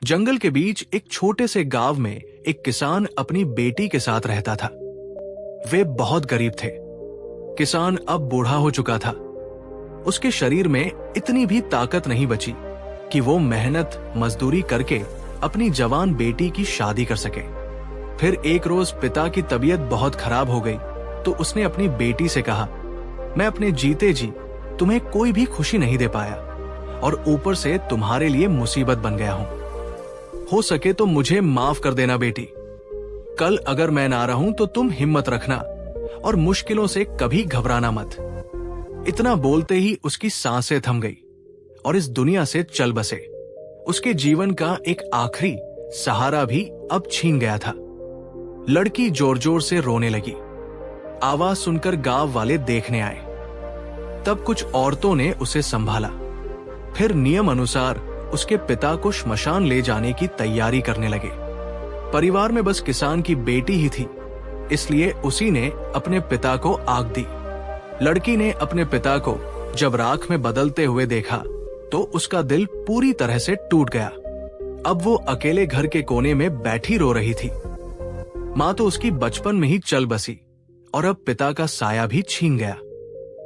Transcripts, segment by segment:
जंगल के बीच एक छोटे से गांव में एक किसान अपनी बेटी के साथ रहता था। वे बहुत गरीब थे। किसान अब बूढ़ा हो चुका था। उसके शरीर में इतनी भी ताकत नहीं बची कि वो मेहनत मजदूरी करके अपनी जवान बेटी की शादी कर सके। फिर एक रोज पिता की तबीयत बहुत खराब हो गई तो उसने अपनी बेटी से कहा, मैं अपने जीते जी तुम्हें कोई भी खुशी नहीं दे पाया और ऊपर से तुम्हारे लिए मुसीबत बन गया हूं। हो सके तो मुझे माफ कर देना बेटी। कल अगर मैं ना रहूं तो तुम हिम्मत रखना और मुश्किलों से कभी घबराना मत। इतना बोलते ही उसकी सांसें थम गई और इस दुनिया से चल बसे। उसके जीवन का एक आखिरी सहारा भी अब छीन गया था। लड़की जोर जोर से रोने लगी। आवाज सुनकर गांव वाले देखने आए। तब कुछ औरतों ने उसे संभाला। फिर नियम अनुसार उसके पिता को श्मशान ले जाने की तैयारी करने लगे। परिवार में बस किसान की बेटी ही थी, इसलिए उसी ने अपने पिता को आग दी। लड़की ने अपने पिता को जब राख में बदलते हुए देखा तो उसका दिल पूरी तरह से टूट गया। अब वो अकेले घर के कोने में बैठी रो रही थी। माँ तो उसकी बचपन में ही चल बसी और अब पिता का साया भी छीन गया।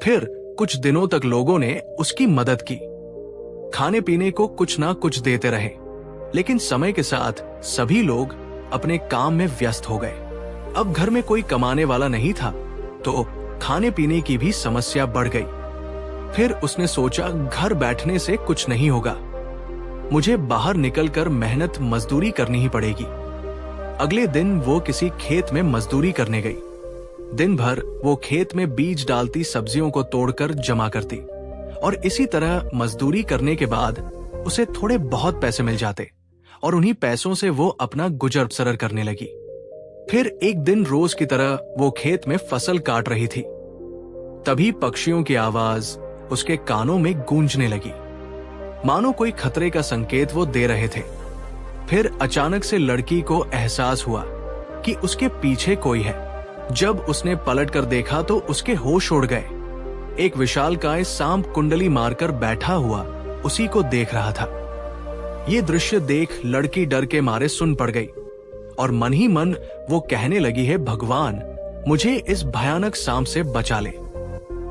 फिर कुछ दिनों तक लोगों ने उसकी मदद की। खाने पीने को कुछ ना कुछ देते रहे, लेकिन समय के साथ सभी लोग अपने काम में व्यस्त हो गए। अब घर में कोई कमाने वाला नहीं था तो खाने पीने की भी समस्या बढ़ गई। फिर उसने सोचा, घर बैठने से कुछ नहीं होगा, मुझे बाहर निकलकर मेहनत मजदूरी करनी ही पड़ेगी। अगले दिन वो किसी खेत में मजदूरी करने गई। दिन भर वो खेत में बीज डालती सब्जियों को तोड़कर जमा करती और इसी तरह मजदूरी करने के बाद उसे थोड़े बहुत पैसे मिल जाते और उन्हीं पैसों से वो अपना गुजर बसर करने लगी। फिर एक दिन रोज की तरह वो खेत में फसल काट रही थी। तभी पक्षियों की आवाज उसके कानों में गूंजने लगी, मानो कोई खतरे का संकेत वो दे रहे थे। फिर अचानक से लड़की को एहसास हुआ कि उसके पीछे कोई है। जब उसने पलट कर देखा तो उसके होश उड़ गए। एक विशालकाय सांप कुंडली मारकर बैठा हुआ उसी को देख रहा था। ये दृश्य देख लड़की डर के मारे सुन पड़ गई और मन ही मन वो कहने लगी है, भगवान मुझे इस भयानक सांप से बचा ले।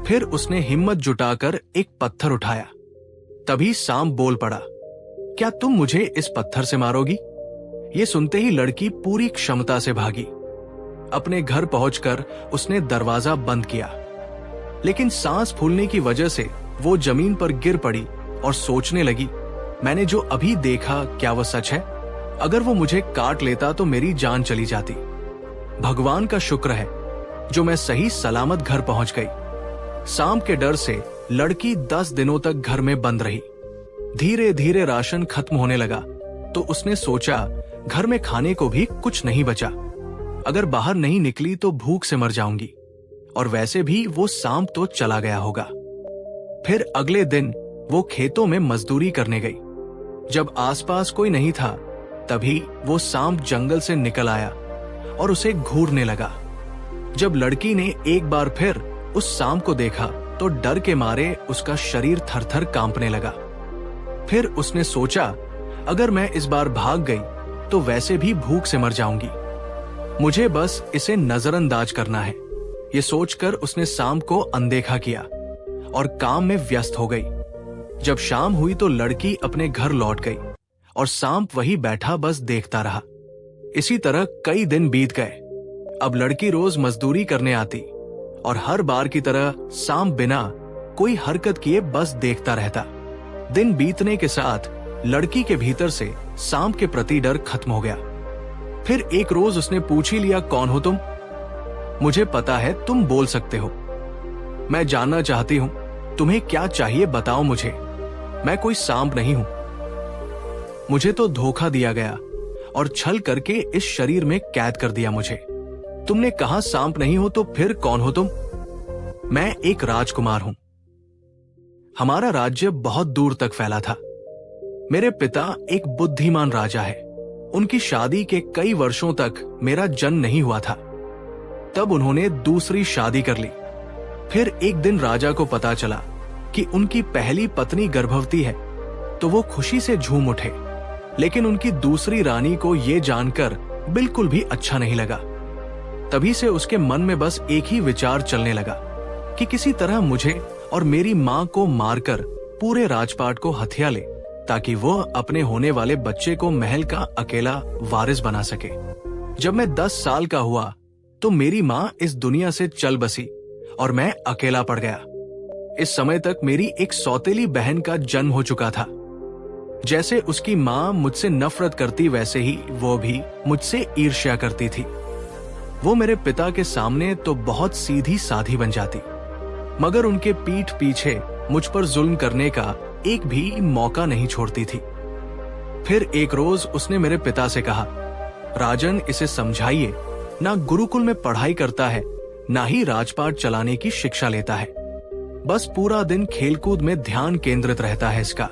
फिर उसने हिम्मत जुटाकर एक पत्थर उठाया। तभी सांप बोल पड़ा, क्या तुम मुझे इस पत्थर से मारोगी? ये सुनते ही लड़की पूरी क्षमता से भागी। अपने घर पहुंचकर उसने दरवाजा बंद किया, लेकिन सांस फूलने की वजह से वो जमीन पर गिर पड़ी और सोचने लगी, मैंने जो अभी देखा क्या वह सच है? अगर वो मुझे काट लेता तो मेरी जान चली जाती। भगवान का शुक्र है जो मैं सही सलामत घर पहुंच गई। सांप के डर से लड़की 10 दिनों तक घर में बंद रही। धीरे धीरे राशन खत्म होने लगा तो उसने सोचा, घर में खाने को भी कुछ नहीं बचा। अगर बाहर नहीं निकली तो भूख से मर जाऊंगी, और वैसे भी वो सांप तो चला गया होगा। फिर अगले दिन वो खेतों में मजदूरी करने गई। जब आसपास कोई नहीं था तभी वो सांप जंगल से निकल आया और उसे घूरने लगा। जब लड़की ने एक बार फिर उस सांप को देखा तो डर के मारे उसका शरीर थरथर कांपने लगा। फिर उसने सोचा, अगर मैं इस बार भाग गई तो वैसे भी भूख से मर जाऊंगी, मुझे बस इसे नजरअंदाज करना है। ये सोचकर उसने सांप को अनदेखा किया और काम में व्यस्त हो गई। जब शाम हुई तो लड़की अपने घर लौट गई और सांप वही बैठा बस देखता रहा। इसी तरह कई दिन बीत गए। अब लड़की रोज मजदूरी करने आती और हर बार की तरह सांप बिना कोई हरकत किए बस देखता रहता। दिन बीतने के साथ लड़की के भीतर से सांप के प्रति डर खत्म हो गया। फिर एक रोज उसने पूछ ही लिया, कौन हो तुम? मुझे पता है तुम बोल सकते हो। मैं जानना चाहती हूं तुम्हें क्या चाहिए, बताओ मुझे। मैं कोई सांप नहीं हूं। मुझे तो धोखा दिया गया और छल करके इस शरीर में कैद कर दिया मुझे। तुमने कहा सांप नहीं हो तो फिर कौन हो तुम? मैं एक राजकुमार हूं। हमारा राज्य बहुत दूर तक फैला था। मेरे पिता एक बुद्धिमान राजा है। उनकी शादी के कई वर्षों तक मेरा जन्म नहीं हुआ था। तब उन्होंने दूसरी शादी कर ली। फिर एक दिन राजा को पता चला कि उनकी पहली पत्नी गर्भवती है तो वो खुशी से झूम उठे। लेकिन उनकी दूसरी रानी को ये जानकर बिल्कुल भी अच्छा नहीं लगा। तभी से उसके मन में बस एक ही विचार चलने लगा कि किसी तरह मुझे और मेरी मां को मारकर पूरे राजपाट को हथिया ले, ताकि वो अपने होने वाले बच्चे को महल का अकेला वारिस बना सके। जब मैं 10 साल का हुआ तो मेरी मां इस दुनिया से चल बसी और मैं अकेला पड़ गया। इस समय तक मेरी एक सौतेली बहन का जन्म हो चुका था। जैसे उसकी मां मुझसे नफरत करती, वैसे ही वो भी मुझसे ईर्ष्या करती थी। वो मेरे पिता के सामने तो बहुत सीधी साधी बन जाती, मगर उनके पीठ पीछे मुझ पर जुल्म करने का एक भी मौका नहीं छोड़ती थी। फिर एक रोज उसने मेरे पिता से कहा, राजन, इसे समझाइए, ना गुरुकुल में पढ़ाई करता है, ना ही राजपाट चलाने की शिक्षा लेता है, बस पूरा दिन खेलकूद में ध्यान केंद्रित रहता है इसका।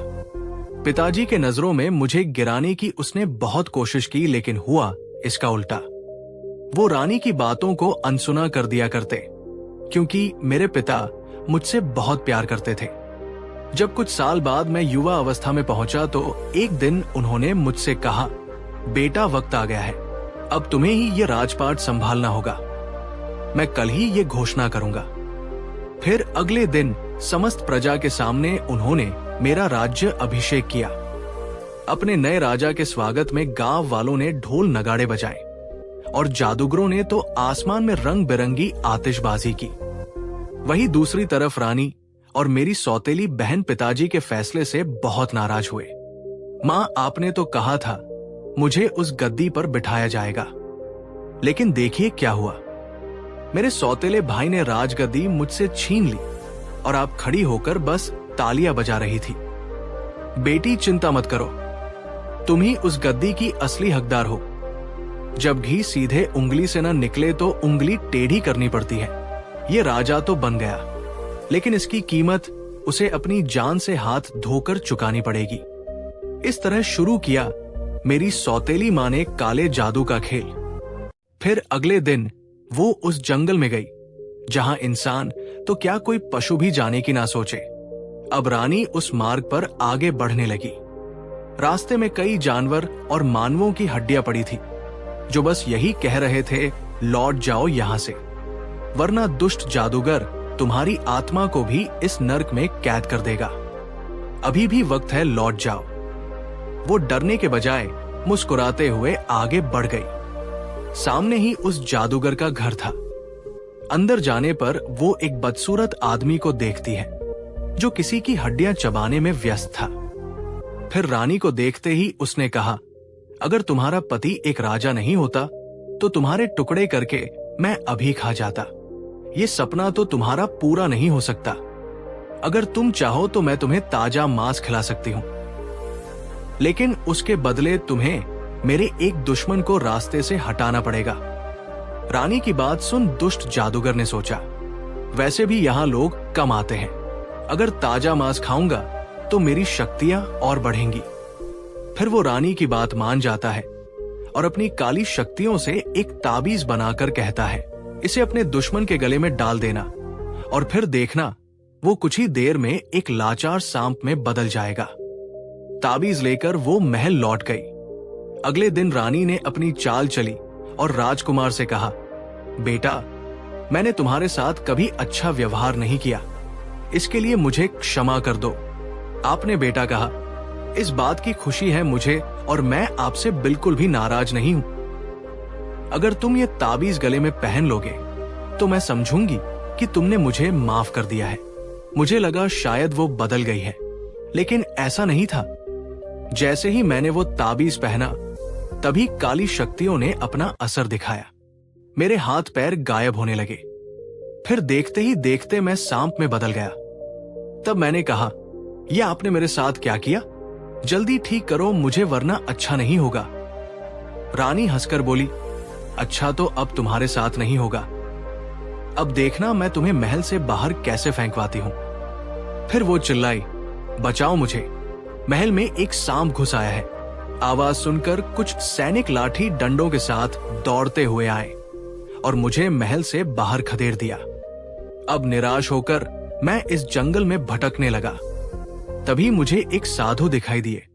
पिताजी के नजरों में मुझे गिराने की उसने बहुत कोशिश की, लेकिन हुआ इसका उल्टा। वो रानी की बातों को अनसुना कर दिया करते, क्योंकि मेरे पिता मुझसे बहुत प्यार करते थे। जब कुछ साल बाद मैं युवा अवस्था में पहुंचा तो एक दिन उन्होंने मुझसे कहा, बेटा, वक्त आ गया है, अब तुम्हें ही ये राजपाट संभालना होगा। मैं कल ही ये घोषणा करूंगा। फिर अगले दिन समस्त प्रजा के सामने उन्होंने मेरा राज्य अभिषेक किया। अपने नए राजा के स्वागत में गांव वालों ने ढोल नगाड़े बजाए और जादूगरों ने तो आसमान में रंग बिरंगी आतिशबाजी की। वहीं दूसरी तरफ रानी और मेरी सौतेली बहन पिताजी के फैसले से बहुत नाराज हुए। मां, आपने तो कहा था मुझे उस गद्दी पर बिठाया जाएगा, लेकिन देखिए क्या हुआ। मेरे सौतेले भाई ने राजगद्दी मुझसे छीन ली और आप खड़ी होकर बस तालियां बजा रही थी। बेटी, चिंता मत करो, तुम ही उस गद्दी की असली हकदार हो। जब घी सीधे उंगली से न निकले तो उंगली टेढ़ी करनी पड़ती है। ये राजा तो बन गया, लेकिन इसकी कीमत उसे अपनी जान से हाथ धोकर चुकानी पड़ेगी। इस तरह शुरू किया मेरी सौतेली मां ने काले जादू का खेल। फिर अगले दिन वो उस जंगल में गई जहां इंसान तो क्या कोई पशु भी जाने की ना सोचे। अब रानी उस मार्ग पर आगे बढ़ने लगी। रास्ते में कई जानवर और मानवों की हड्डियां पड़ी थी, जो बस यही कह रहे थे, लौट जाओ यहां से, वरना दुष्ट जादूगर तुम्हारी आत्मा को भी इस नर्क में कैद कर देगा। अभी भी वक्त है, लौट जाओ। वो डरने के बजाय मुस्कुराते हुए आगे बढ़ गई। सामने ही उस जादूगर का घर था। अंदर जाने पर वो एक बदसूरत आदमी को देखती है जो किसी की हड्डियां चबाने में व्यस्त था। फिर रानी को देखते ही उसने कहा, अगर तुम्हारा पति एक राजा नहीं होता तो तुम्हारे टुकड़े करके मैं अभी खा जाता। ये सपना तो तुम्हारा पूरा नहीं हो सकता। अगर तुम चाहो तो मैं तुम्हें ताजा मांस खिला सकती हूं, लेकिन उसके बदले तुम्हें मेरे एक दुश्मन को रास्ते से हटाना पड़ेगा। रानी की बात सुन दुष्ट जादूगर ने सोचा, वैसे भी यहाँ लोग कम आते हैं, अगर ताजा मांस खाऊंगा तो मेरी शक्तियां और बढ़ेंगी। फिर वो रानी की बात मान जाता है और अपनी काली शक्तियों से एक ताबीज बनाकर कहता है, इसे अपने दुश्मन के गले में डाल देना और फिर देखना वो कुछ ही देर में एक लाचार सांप में बदल जाएगा। ताबीज लेकर वो महल लौट गई। अगले दिन रानी ने अपनी चाल चली और राजकुमार से कहा, बेटा, मैंने तुम्हारे साथ कभी अच्छा व्यवहार नहीं किया, इसके लिए मुझे क्षमा कर दो। आपने बेटा कहा, इस बात की खुशी है मुझे और मैं आपसे बिल्कुल भी नाराज नहीं हूं। अगर तुम ये ताबीज गले में पहन लोगे तो मैं समझूंगी कि तुमने मुझे माफ कर दिया है। मुझे लगा शायद वो बदल गई है, लेकिन ऐसा नहीं था। जैसे ही मैंने वो ताबीज पहना तभी काली शक्तियों ने अपना असर दिखाया। मेरे हाथ पैर गायब होने लगे। फिर देखते ही देखते मैं सांप में बदल गया। तब मैंने कहा, यह आपने मेरे साथ क्या किया? जल्दी ठीक करो मुझे, वरना अच्छा नहीं होगा। रानी हंसकर बोली, अच्छा तो अब तुम्हारे साथ नहीं होगा। अब देखना मैं तुम्हें महल से बाहर कैसे फेंकवाती हूं। फिर वो चिल्लाई, बचाओ मुझे। महल में एक सांप घुस आया है। आवाज सुनकर कुछ सैनिक लाठी डंडों के साथ दौड़ते हुए आए और मुझे महल से बाहर खदेड़ दिया। अब निराश होकर मैं इस जंगल में भटकने लगा। तभी मुझे एक साधु दिखाई दिए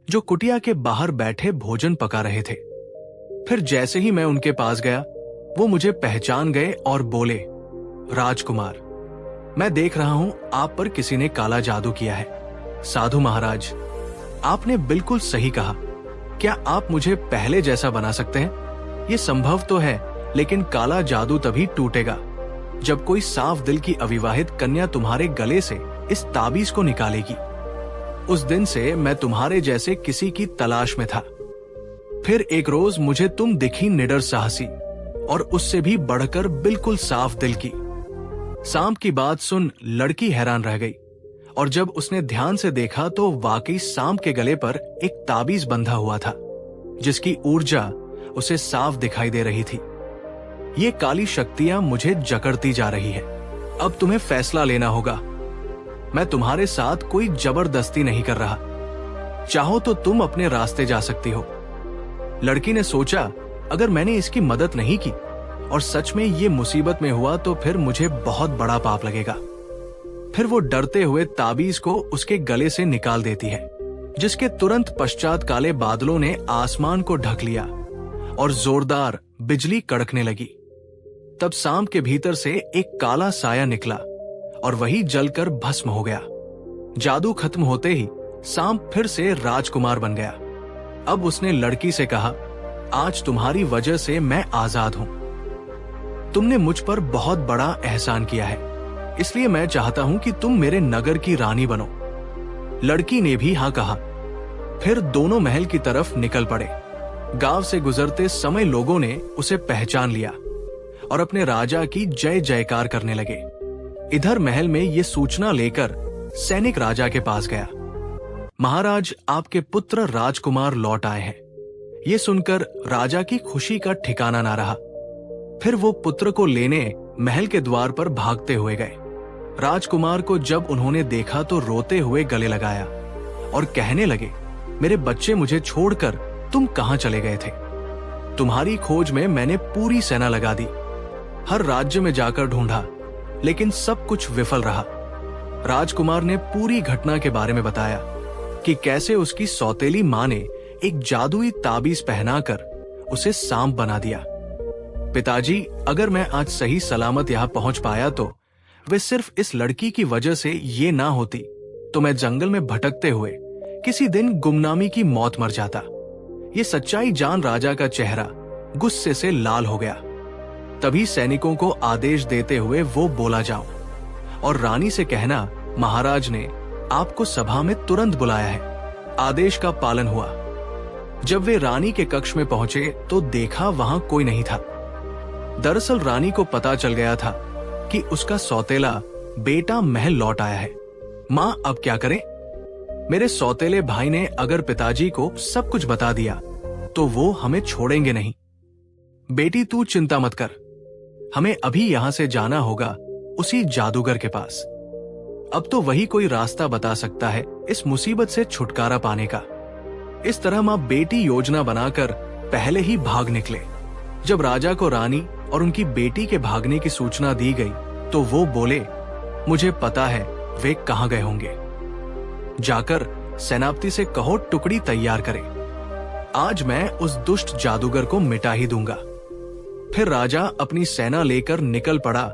जो कुटिया के बाहर बैठे भोजन पका रहे थे। फिर जैसे ही मैं उनके पास गया, वो मुझे पहचान गए और बोले, राजकुमार, मैं देख रहा हूं आप पर किसी ने काला जादू किया है। साधु महाराज, आपने बिल्कुल सही कहा। क्या आप मुझे पहले जैसा बना सकते हैं? ये संभव तो है, लेकिन काला जादू तभी टूटेगा जब कोई साफ दिल की अविवाहित कन्या तुम्हारे गले से इस ताबीज को निकालेगी। उस दिन से मैं तुम्हारे जैसे किसी की तलाश में था। फिर एक रोज मुझे तुम दिखी, निडर साहसी और उससे भी बढ़कर बिल्कुल साफ दिल की। सांप की बात सुन लड़की हैरान रह गई, और जब उसने ध्यान से देखा तो वाकई सांप के गले पर एक ताबीज बंधा हुआ था, जिसकी ऊर्जा उसे साफ दिखाई दे रही थी। ये काली शक्तियां मुझे जकड़ती जा रही है। अब तुम्हें फैसला लेना होगा। मैं तुम्हारे साथ कोई जबरदस्ती नहीं कर रहा। चाहो तो तुम अपने रास्ते जा सकती हो। लड़की ने सोचा, अगर मैंने इसकी मदद नहीं की और सच में ये मुसीबत में हुआ तो फिर मुझे बहुत बड़ा पाप लगेगा। फिर वो डरते हुए ताबीज को उसके गले से निकाल देती है, जिसके तुरंत पश्चात काले बादलों ने आसमान को ढक लिया और जोरदार बिजली कड़कने लगी। तब सांप के भीतर से एक काला साया निकला और वही जलकर भस्म हो गया। जादू खत्म होते ही सांप फिर से राजकुमार बन गया। अब उसने लड़की से कहा, आज तुम्हारी वजह से मैं आजाद हूं। तुमने मुझ पर बहुत बड़ा एहसान किया है, इसलिए मैं चाहता हूं कि तुम मेरे नगर की रानी बनो। लड़की ने भी हां कहा। फिर दोनों महल की तरफ निकल पड़े। गांव से गुजरते समय लोगों ने उसे पहचान लिया और अपने राजा की जय जयकार करने लगे। इधर महल में ये सूचना लेकर सैनिक राजा के पास गया, महाराज, आपके पुत्र राजकुमार लौट आए हैं। ये सुनकर राजा की खुशी का ठिकाना ना रहा। फिर वो पुत्र को लेने महल के द्वार पर भागते हुए गए। राजकुमार को जब उन्होंने देखा तो रोते हुए गले लगाया और कहने लगे, मेरे बच्चे, मुझे छोड़कर तुम कहां चले गए थे? तुम्हारी खोज में मैंने पूरी सेना लगा दी, हर राज्य में जाकर ढूंढा, लेकिन सब कुछ विफल रहा। राजकुमार ने पूरी घटना के बारे में बताया कि कैसे उसकी सौतेली मां ने एक जादुई ताबीज पहनाकर उसे सांप बना दिया। पिताजी, अगर मैं आज सही सलामत यहाँ पहुंच पाया तो वे सिर्फ इस लड़की की वजह से ये ना होती तो मैं जंगल में भटकते हुए किसी दिन गुमनामी की मौत मर जाता। ये सच्चाई जान राजा का चेहरा गुस्से से लाल हो गया। तभी सैनिकों को आदेश देते हुए वो बोला, जाओ और रानी से कहना, महाराज ने आपको सभा में तुरंत बुलाया है। आदेश का पालन हुआ। जब वे रानी के कक्ष में पहुंचे तो देखा वहां कोई नहीं था। दरअसल रानी को पता चल गया था कि उसका सौतेला बेटा महल लौट आया है। मां, अब क्या करें? मेरे सौतेले भाई ने अगर पिताजी को सब कुछ बता दिया तो वो हमें छोड़ेंगे नहीं। बेटी, तू चिंता मत कर, हमें अभी यहां से जाना होगा उसी जादूगर के पास। अब तो वही कोई रास्ता बता सकता है इस मुसीबत से छुटकारा पाने का। इस तरह मां बेटी योजना बनाकर पहले ही भाग निकले। जब राजा को रानी और उनकी बेटी के भागने की सूचना दी गई तो वो बोले, मुझे पता है वे कहां गए होंगे। जाकर सेनापति से कहो टुकड़ी तैयार करे। आज मैं उस दुष्ट जादूगर को मिटा ही दूंगा। फिर राजा अपनी सेना लेकर निकल पड़ा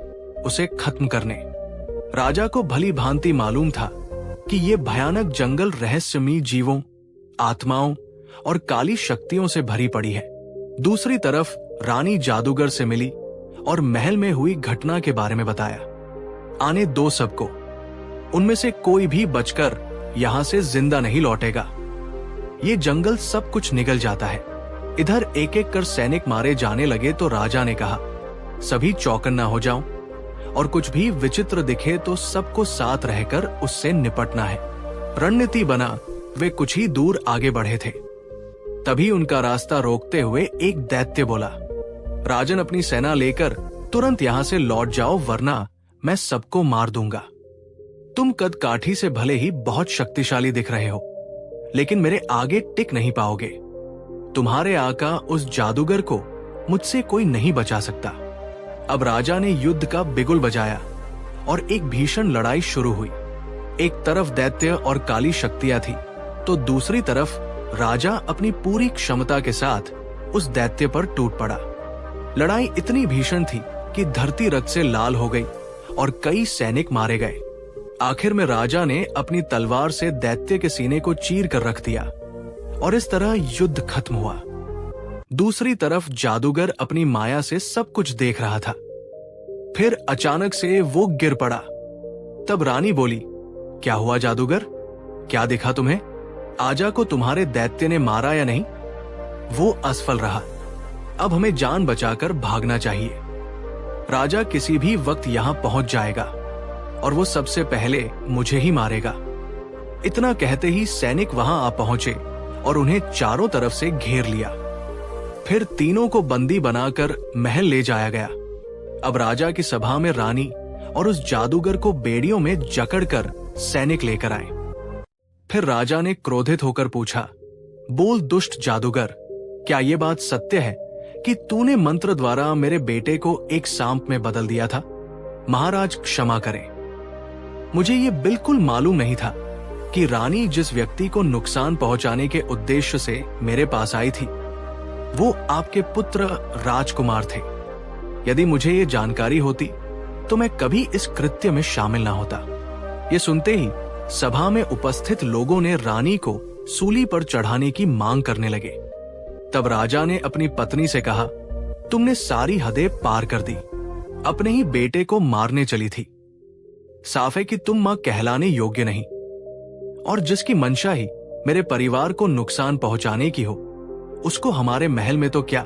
उसे खत्म करने। राजा को भली भांति मालूम था कि ये भयानक जंगल रहस्यमयी जीवों, आत्माओं और काली शक्तियों से भरी पड़ी है। दूसरी तरफ रानी जादूगर से मिली और महल में हुई घटना के बारे में बताया। आने दो सबको, उनमें से कोई भी बचकर यहां से जिंदा नहीं लौटेगा। ये जंगल सब कुछ निगल जाता है। इधर एक एक कर सैनिक मारे जाने लगे तो राजा ने कहा, सभी चौकन्ना हो जाओ और कुछ भी विचित्र दिखे तो सबको साथ रहकर उससे निपटना है। रणनीति बना वे कुछ ही दूर आगे बढ़े थे। तभी उनका रास्ता रोकते हुए एक दैत्य बोला, राजन, अपनी सेना लेकर तुरंत यहां से लौट जाओ, वरना मैं सबको मार दूंगा। तुम कद काठी से भले ही बहुत शक्तिशाली दिख रहे हो, लेकिन मेरे आगे टिक नहीं पाओगे। तुम्हारे आका उस जादूगर को मुझसे कोई नहीं बचा सकता। अब राजा ने युद्ध का बिगुल बजाया और एक भीषण लड़ाई शुरू हुई। एक तरफ दैत्य और काली शक्तियां थी तो दूसरी तरफ राजा अपनी पूरी क्षमता के साथ उस दैत्य पर टूट पड़ा। लड़ाई इतनी भीषण थी कि धरती रक्त से लाल हो गई और कई सैनिक मारे गए। आखिर में राजा ने अपनी तलवार से दैत्य के सीने को चीर कर रख दिया और इस तरह युद्ध खत्म हुआ। दूसरी तरफ जादूगर अपनी माया से सब कुछ देख रहा था। फिर अचानक से वो गिर पड़ा। तब रानी बोली, क्या हुआ जादूगर? क्या दिखा तुम्हें? आजा को तुम्हारे दैत्य ने मारा या नहीं? वो असफल रहा। अब हमें जान बचाकर भागना चाहिए। राजा किसी भी वक्त यहां पहुंच जाएगा और वो सबसे पहले मुझे ही मारेगा। इतना कहते ही सैनिक वहां आ पहुंचे और उन्हें चारों तरफ से घेर लिया। फिर तीनों को बंदी बनाकर महल ले जाया गया। अब राजा की सभा में रानी और उस जादूगर को बेड़ियों में जकड़कर सैनिक लेकर आए। फिर राजा ने क्रोधित होकर पूछा, बोल दुष्ट जादूगर, क्या ये बात सत्य है कि तूने मंत्र द्वारा मेरे बेटे को एक सांप में बदल दिया था? महाराज क्षमा करें, मुझे ये बिल्कुल मालूम नहीं था कि रानी जिस व्यक्ति को नुकसान पहुंचाने के उद्देश्य से मेरे पास आई थी वो आपके पुत्र राजकुमार थे। यदि मुझे ये जानकारी होती तो मैं कभी इस कृत्य में शामिल ना होता। ये सुनते ही सभा में उपस्थित लोगों ने रानी को सूली पर चढ़ाने की मांग करने लगे। तब राजा ने अपनी पत्नी से कहा, तुमने सारी हदें पार कर दी, अपने ही बेटे को मारने चली थी। साफ है कि तुम मां कहलाने योग्य नहीं, और जिसकी मंशा ही मेरे परिवार को नुकसान पहुंचाने की हो उसको हमारे महल में तो क्या,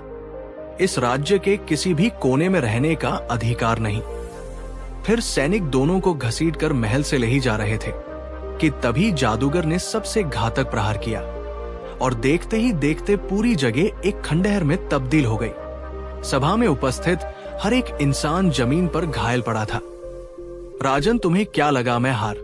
इस राज्य के किसी भी कोने में रहने का अधिकार नहीं। फिर सैनिक दोनों को घसीटकर महल से ले ही जा रहे थे कि तभी जादूगर ने सबसे घातक प्रहार किया और देखते ही देखते पूरी जगह एक खंडहर में तब्दील हो गई। सभा में उपस्थित हर एक इंसान जमीन पर घायल पड़ा था। राजन, तुम्हें क्या लगा मैं हार